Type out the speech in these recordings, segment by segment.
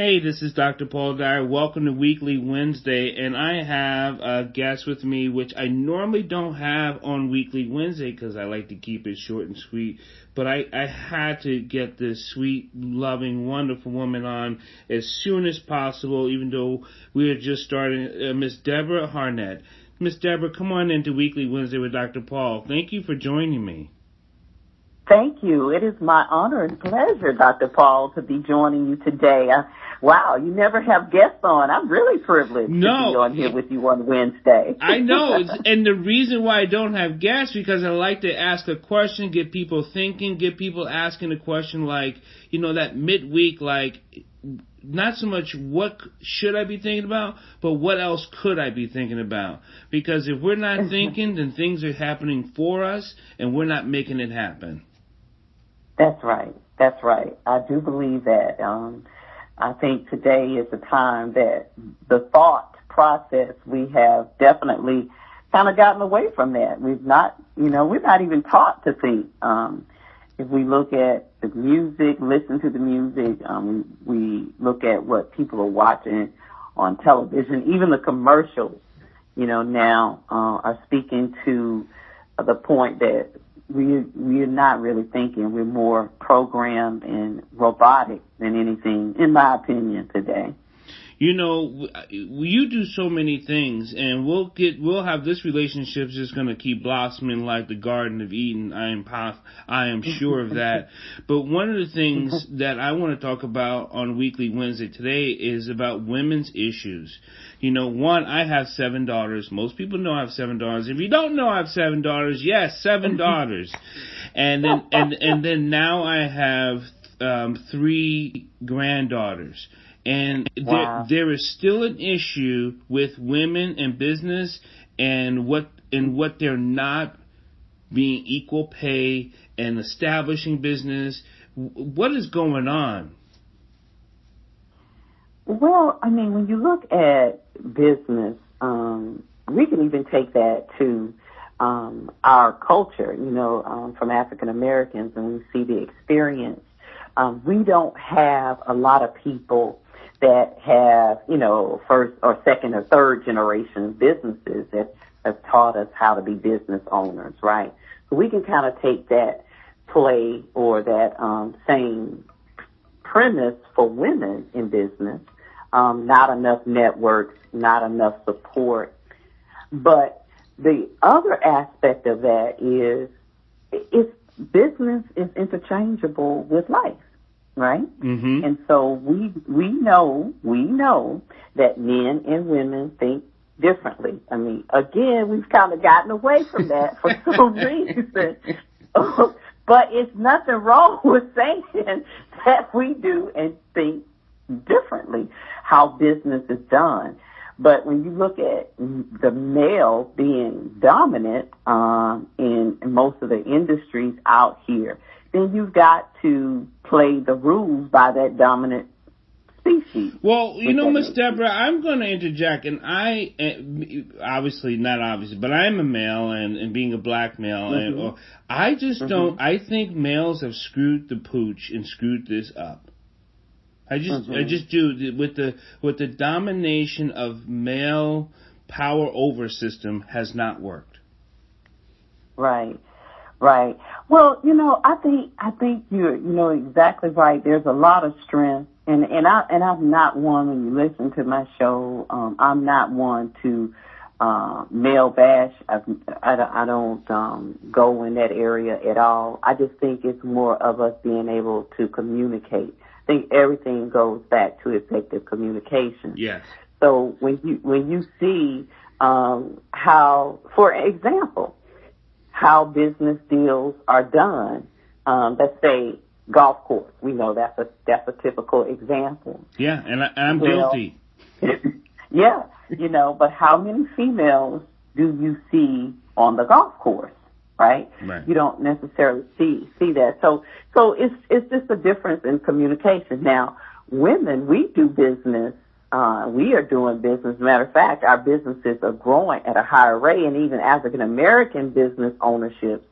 Hey, this is Dr. Paul Dyer. Welcome to Weekly Wednesday, and I have a guest with me, which I normally don't have on Weekly Wednesday because I like to keep it short and sweet, but I had to get this sweet, loving, wonderful woman on as soon as possible, even though we are just starting, Miss Deborah Hardnett. Miss Deborah, come on into Weekly Wednesday with Dr. Paul. Thank you for joining me. Thank you. It is my honor and pleasure, Dr. Paul, to be joining you today. Wow, you never have guests on. I'm really privileged to be on here with you on Wednesday. I know, and the reason why I don't have guests because I like to ask a question, get people thinking, get people asking a question like, that midweek, like, not so much what should I be thinking about, but what else could I be thinking about? Because if we're not thinking, then things are happening for us, and we're not making it happen. That's right. That's right. I do believe that. I think today is the time that the thought process, we have definitely kind of gotten away from that. We're not even taught to think. If we look at the music, listen to the music, we look at what people are watching on television, even the commercials, now are speaking to the point that we're not really thinking. We're more programmed and robotic than anything, in my opinion, today. You do so many things, and we'll have this relationship just going to keep blossoming like the Garden of Eden. I am sure of that. But one of the things that I want to talk about on Weekly Wednesday today is about women's issues. One, I have 7 daughters. Most people know I have 7 daughters. If you don't know I have 7 daughters, yes, 7 daughters. And then now I have 3 granddaughters. And wow. there is still an issue with women in business and what they're not being equal pay and establishing business. What is going on? Well, when you look at business, we can even take that to our culture, from African Americans, and we see the experience. We don't have a lot of people that have, first or second or third generation businesses that have taught us how to be business owners, right? So we can kind of take that play or that same premise for women in business, not enough networks, not enough support. But the other aspect of that is business is interchangeable with life. Right? Mm-hmm. And so we know that men and women think differently. Again, we've kind of gotten away from that for some reason. But it's nothing wrong with saying that we do and think differently how business is done. But when you look at the male being dominant in most of the industries out here, then you've got to play the rules by that dominant species. Well, Miss Deborah, I'm going to interject, and I, obviously, not obviously, but I'm a male, and being a black male, mm-hmm. and I just don't, I think males have screwed the pooch and screwed this up. I just do. With the domination of male power over system has not worked. Right. Well, I think you're exactly right. There's a lot of strength, and I'm not one, when you listen to my show, I'm not one to male bash. I don't go in that area at all. I just think it's more of us being able to communicate. I think everything goes back to effective communication. Yes. So when you see how, for example, how business deals are done. Let's say golf course. We know that's a typical example. Yeah, and I'm guilty. Yeah, but how many females do you see on the golf course, right? You don't necessarily see that. So it's just a difference in communication. Now, women, we do business. We are doing business. Matter of fact, our businesses are growing at a higher rate, and even African American business ownerships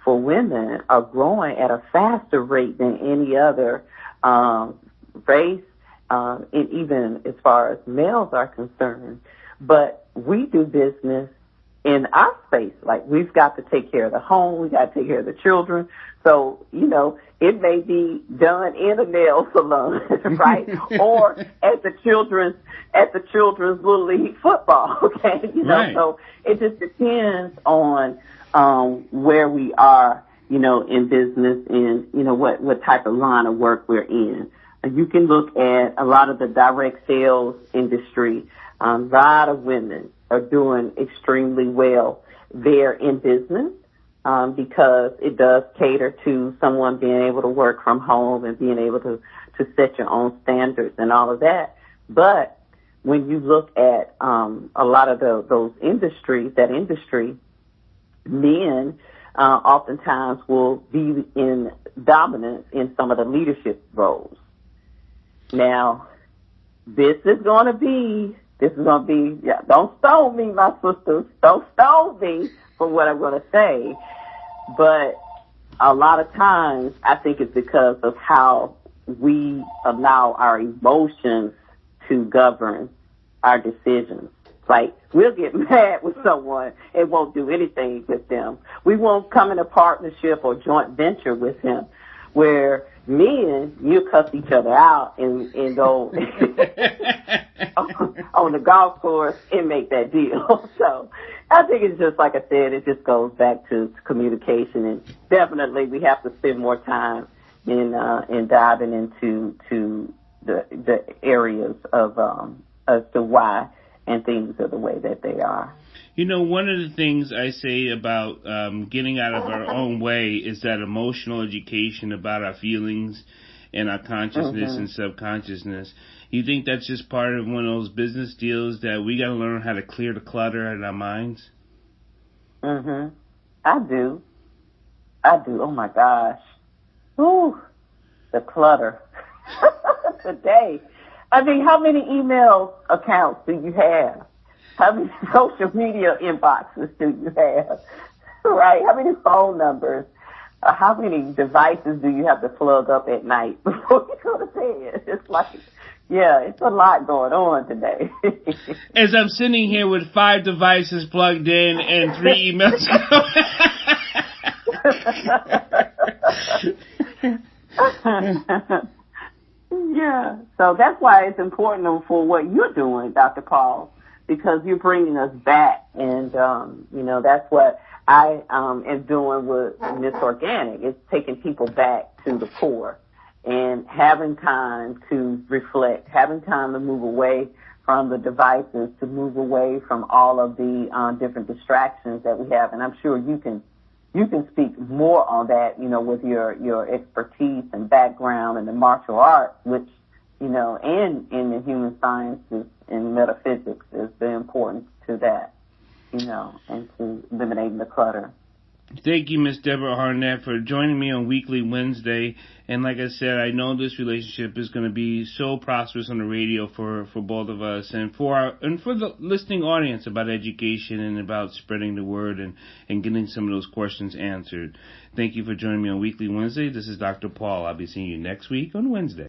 for women are growing at a faster rate than any other race, and even as far as males are concerned. But we do business in our space. Like, we've got to take care of the home, we got to take care of the children. So, it may be done in a nail salon, right? Or at the children's little league football, okay? Right. So it just depends on where we are, in business and, what type of line of work we're in. You can look at a lot of the direct sales industry. A lot of women are doing extremely well there in business, because it does cater to someone being able to work from home and being able to set your own standards and all of that. But when you look at a lot of those industries, men oftentimes will be in dominance in some of the leadership roles. Now, this is going to be, don't stone me, my sisters. Don't stone me for what I'm going to say. But a lot of times, I think it's because of how we allow our emotions to govern our decisions. Like, we'll get mad with someone and won't do anything with them. We won't come in a partnership or joint venture with them. Where men, you cuss each other out and go on the golf course and make that deal. So I think it's just, like I said, it just goes back to communication, and definitely we have to spend more time in diving into the areas of as to why and things are the way that they are. One of the things I say about getting out of our own way is that emotional education about our feelings and our consciousness and subconsciousness. You think that's just part of one of those business deals that we got to learn how to clear the clutter in our minds? I do. Oh my gosh. Ooh, the clutter. Today. I mean, how many email accounts do you have? How many social media inboxes do you have? Right? How many phone numbers? How many devices do you have to plug up at night before you go to bed? It's like, it's a lot going on today. As I'm sitting here with 5 devices plugged in and 3 emails Yeah. So that's why it's important for what you're doing, Dr. Paul, because you're bringing us back. And, that's what I am doing with Miss Organic. It's taking people back to the core and having time to reflect, having time to move away from the devices, to move away from all of the different distractions that we have. And I'm sure you can speak more on that, with your expertise and background in the martial arts, which, and in the human sciences and metaphysics is the importance to that, and to eliminating the clutter. Thank you, Miss Deborah Hardnett, for joining me on Weekly Wednesday. And like I said, I know this relationship is going to be so prosperous on the radio for both of us and for the listening audience about education and about spreading the word and getting some of those questions answered. Thank you for joining me on Weekly Wednesday. This is Dr. Paul. I'll be seeing you next week on Wednesday.